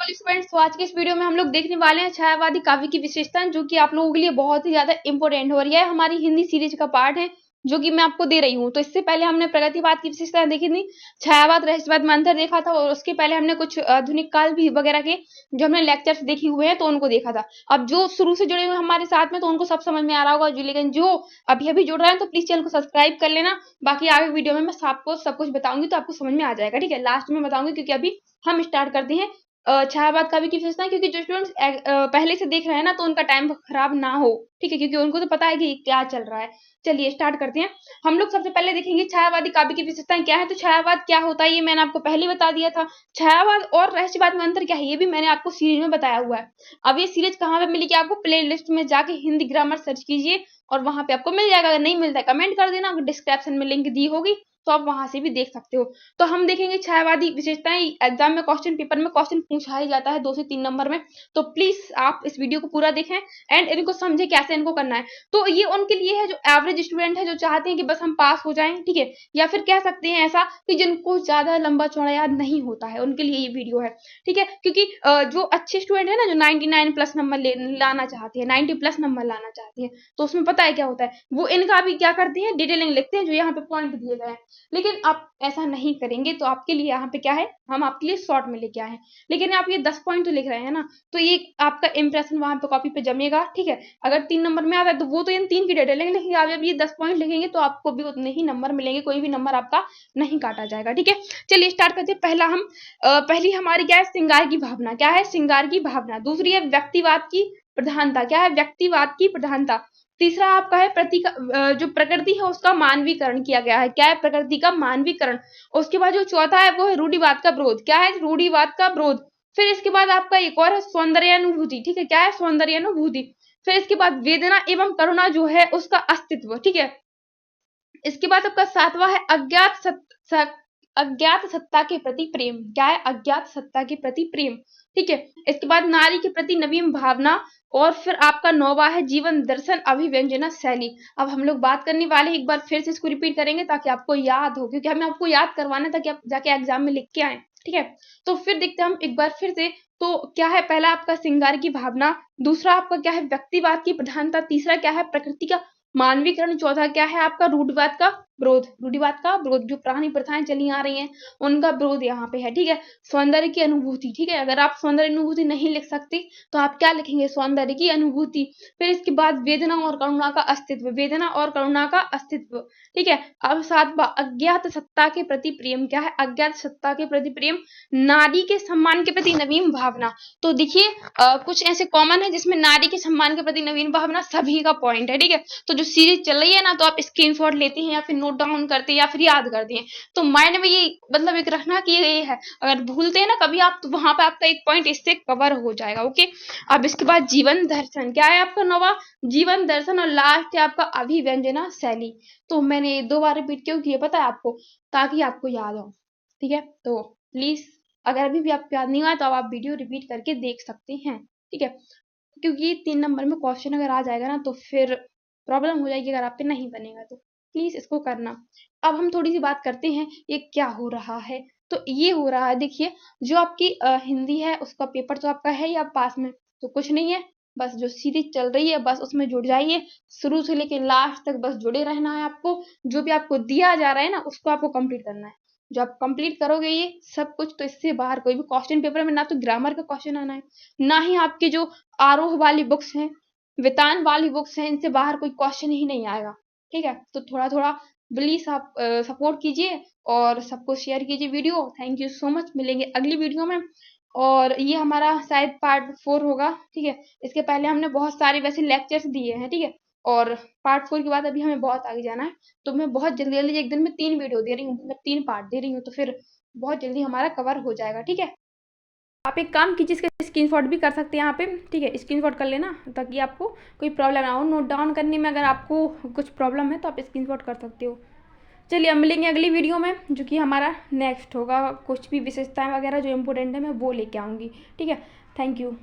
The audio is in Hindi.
हेलो स्टूडेंट्स, तो आज के इस वीडियो में हम लोग देखने वाले हैं छायावादी काव्य की विशेषताएं, जो कि आप लोगों के लिए बहुत ही ज्यादा इंपॉर्टेंट हो रही है। हमारी हिंदी सीरीज का पार्ट है जो कि मैं आपको दे रही हूँ। तो इससे पहले हमने प्रगतिवाद की विशेषताएं देखी थी, छायावाद रहस्यवाद में अंतर देखा था, और उसके पहले हमने कुछ आधुनिक काल भी वगैरह के जो हमने लेक्चर्स देखे हुए हैं तो उनको देखा था। अब जो शुरू से जुड़े हुए हमारे साथ में तो उनको सब समझ में आ रहा होगा, लेकिन जो अभी अभी जुड़ रहे हैं तो प्लीज चैनल को सब्सक्राइब कर लेना। बाकी आगे वीडियो में मैं आपको सब कुछ बताऊंगी तो आपको समझ में आ जाएगा। ठीक है, लास्ट में बताऊंगी, क्योंकि अभी हम स्टार्ट करते हैं छायावाद काव्य की विशेषता, क्योंकि जो स्टूडेंट्स पहले से देख रहे हैं ना तो उनका टाइम खराब ना हो। ठीक है, क्योंकि उनको तो पता है कि क्या चल रहा है। चलिए स्टार्ट करते हैं। हम लोग सबसे पहले देखेंगे छायावादी काव्य की विशेषताएं क्या है। तो छायावाद क्या होता है ये मैंने आपको पहले बता दिया था। छायावाद और रहस्यवाद में अंतर क्या है ये भी मैंने आपको सीरीज में बताया हुआ है। अब ये सीरीज कहाँ पे मिलेगी आपको? प्ले लिस्ट में जाके हिंदी ग्रामर सर्च कीजिए और वहां पे आपको मिल जाएगा। अगर नहीं मिलता है कमेंट कर देना, डिस्क्रिप्शन में लिंक दी होगी तो आप वहां से भी देख सकते हो। तो हम देखेंगे छायावादी विशेषताएं। एग्जाम में क्वेश्चन पेपर में क्वेश्चन पूछा ही जाता है 2 से 3 नंबर में। तो प्लीज आप इस वीडियो को पूरा देखें एंड इनको समझे कैसे इनको करना है। तो ये उनके लिए है जो एवरेज स्टूडेंट है, जो चाहते हैं कि बस हम पास हो जाएं। ठीक है, या फिर कह सकते हैं ऐसा कि जिनको ज्यादा लंबा चौड़ा याद नहीं होता है उनके लिए ये वीडियो है। ठीक है, क्योंकि जो अच्छे स्टूडेंट है ना, जो 99 प्लस नंबर लाना चाहते हैं, 90 प्लस नंबर लाना चाहते हैं, तो उसमें पता है क्या होता है, वो इनका भी क्या करते हैं, डिटेलिंग लिखते हैं जो यहाँ पे पॉइंट दिए गए हैं। लेकिन आप ऐसा नहीं करेंगे तो आपके लिए यहाँ पे क्या है, हम आपके लिए शॉर्ट में लेके आए हैं। लेकिन आप ये 10 पॉइंट तो लिख रहे हैं ना, तो ये आपका इंप्रेशन वहां पे कॉपी पे जमेगा। ठीक है, अगर 3 नंबर में आता है तो वो तो इन 3 की डिटेलिंग लिखेंगे, आप जब ये 10 पॉइंट लिखेंगे तो आपको भी उतने ही नंबर मिलेंगे, कोई भी नंबर आपका नहीं काटा जाएगा। ठीक है, चलिए स्टार्ट करते हैं। पहली हमारी क्या है, श्रृंगार की भावना। क्या है? श्रृंगार की भावना। दूसरी है व्यक्तिवाद की प्रधानता। क्या है? व्यक्तिवाद की प्रधानता। तीसरा आपका है जो प्रकृति है उसका मानवीकरण किया गया है। क्या है? प्रकृति का मानवीकरण। उसके बाद जो चौथा है वो है रूढ़िवाद का विरोध। क्या है? रूढ़िवाद का विरोध। फिर इसके बाद आपका एक और है सौंदर्यानुभूति। ठीक है, क्या है? सौंदर्यानुभूति। फिर इसके बाद वेदना एवं करुणा जो है उसका अस्तित्व। ठीक है, इसके बाद आपका सातवां है अज्ञात सत्ता के प्रति प्रेम। क्या है? अज्ञात सत्ता के प्रति प्रेम। ठीक है, इसके बाद नारी के प्रति नवीन भावना। और फिर आपका नौवां है जीवन दर्शन अभिव्यंजना शैली। अब हम लोग बात करने वाले एक बार फिर से इसको रिपीट करेंगे ताकि आपको याद हो, क्योंकि हमें आपको याद करवाना है ताकि आप जाके एग्जाम में लिख के आए। ठीक है, तो फिर देखते हैं हम एक बार फिर से। तो क्या है? पहला आपका श्रृंगार की भावना, दूसरा आपका क्या है, व्यक्तिवाद की प्रधानता, तीसरा क्या है, प्रकृति का मानवीकरण, चौथा क्या है आपका, रूढ़िवाद का विरोध। रूढ़िवाद का विरोध, जो पुरानी प्रथाएं चली आ रही हैं उनका विरोध यहाँ पे है। ठीक है, सौंदर्य की अनुभूति। ठीक है, अगर आप सौंदर्य अनुभूति नहीं लिख सकते तो आप क्या लिखेंगे, सौंदर्य की अनुभूति। फिर इसके बाद वेदना और करुणा का अस्तित्व। वेदना और करुणा का अस्तित्व। ठीक है, अब सातवां अज्ञात सत्ता के प्रति प्रेम। क्या है? अज्ञात सत्ता के प्रति प्रेम। नारी के सम्मान के प्रति नवीन भावना। तो देखिए कुछ ऐसे कॉमन है जिसमें नारी के सम्मान के प्रति नवीन भावना सभी का पॉइंट है। ठीक है, तो जो सीरीज चल रही है ना, तो आप स्क्रीनशॉट लेते हैं या फिर नोट डाउन करते हैं या फिर याद करते हैं, तो माइंड में ये मतलब एक रखना कि ये है, अगर भूलते हैं ना कभी आप तो वहां पे आपका एक पॉइंट इससे कवर हो जाएगा। ओके, अब इसके बाद जीवन दर्शन। क्या है आपका नौवा? जीवन दर्शन। और लास्ट है आपका अभिव्यंजना शैली। तो मैंने 2 बार रिपीट क्यों किया पता है आपको? ताकि आपको याद हो। ठीक है, तो प्लीज अगर अभी भी आपको याद नहीं हुआ तो अब आप वीडियो रिपीट करके देख सकते हैं। ठीक है, क्योंकि 3 नंबर में क्वेश्चन अगर आ जाएगा ना तो फिर प्रॉब्लम हो जाएगी अगर आप पे नहीं बनेगा तो प्लीज इसको करना। अब हम थोड़ी सी बात करते हैं ये क्या हो रहा है। तो ये हो रहा है, देखिए जो आपकी हिंदी है उसका पेपर तो आपका है ही, आप पास में तो कुछ नहीं है, बस जो सीरीज चल रही है बस उसमें जुड़ जाइए, शुरू से लेके लास्ट तक बस जुड़े रहना है आपको। जो भी आपको दिया जा रहा है ना उसको आपको कंप्लीट करना है। जो आप कंप्लीट करोगे ये सब कुछ, तो इससे बाहर कोई भी क्वेश्चन पेपर में ना तो ग्रामर का क्वेश्चन आना है, ना ही आपके जो आरोह वाली बुक्स हैं, वितान वाली बुक्स हैं, इनसे बाहर कोई क्वेश्चन ही नहीं आएगा। ठीक है, तो थोड़ा थोड़ा प्लीज आप सपोर्ट कीजिए और सबको शेयर कीजिए video. Thank you so much, मिलेंगे अगली वीडियो में। और ये हमारा शायद पार्ट 4 होगा। ठीक है, इसके पहले हमने बहुत सारे वैसे लेक्चर्स दिए हैं। ठीक है, और पार्ट 4 के बाद अभी हमें बहुत आगे जाना है, तो मैं बहुत जल्दी जल्दी एक दिन में 3 वीडियो दे रही हूँ, मतलब 3 पार्ट दे रही हूँ, तो फिर बहुत जल्दी हमारा कवर हो जाएगा। ठीक है, आप एक काम कीजिए, इसका स्क्रीनशॉट भी कर सकते हैं यहाँ पे। ठीक है, स्क्रीनशॉट कर लेना ताकि आपको कोई प्रॉब्लम ना हो नोट डाउन करने में। अगर आपको कुछ प्रॉब्लम है तो आप स्क्रीनशॉट कर सकते हो। चलिए हम मिलेंगे अगली वीडियो में, जो कि हमारा नेक्स्ट होगा। कुछ भी विशेषताएं वगैरह जो इम्पोर्टेंट है मैं वो लेके आऊँगी। ठीक है, थैंक यू।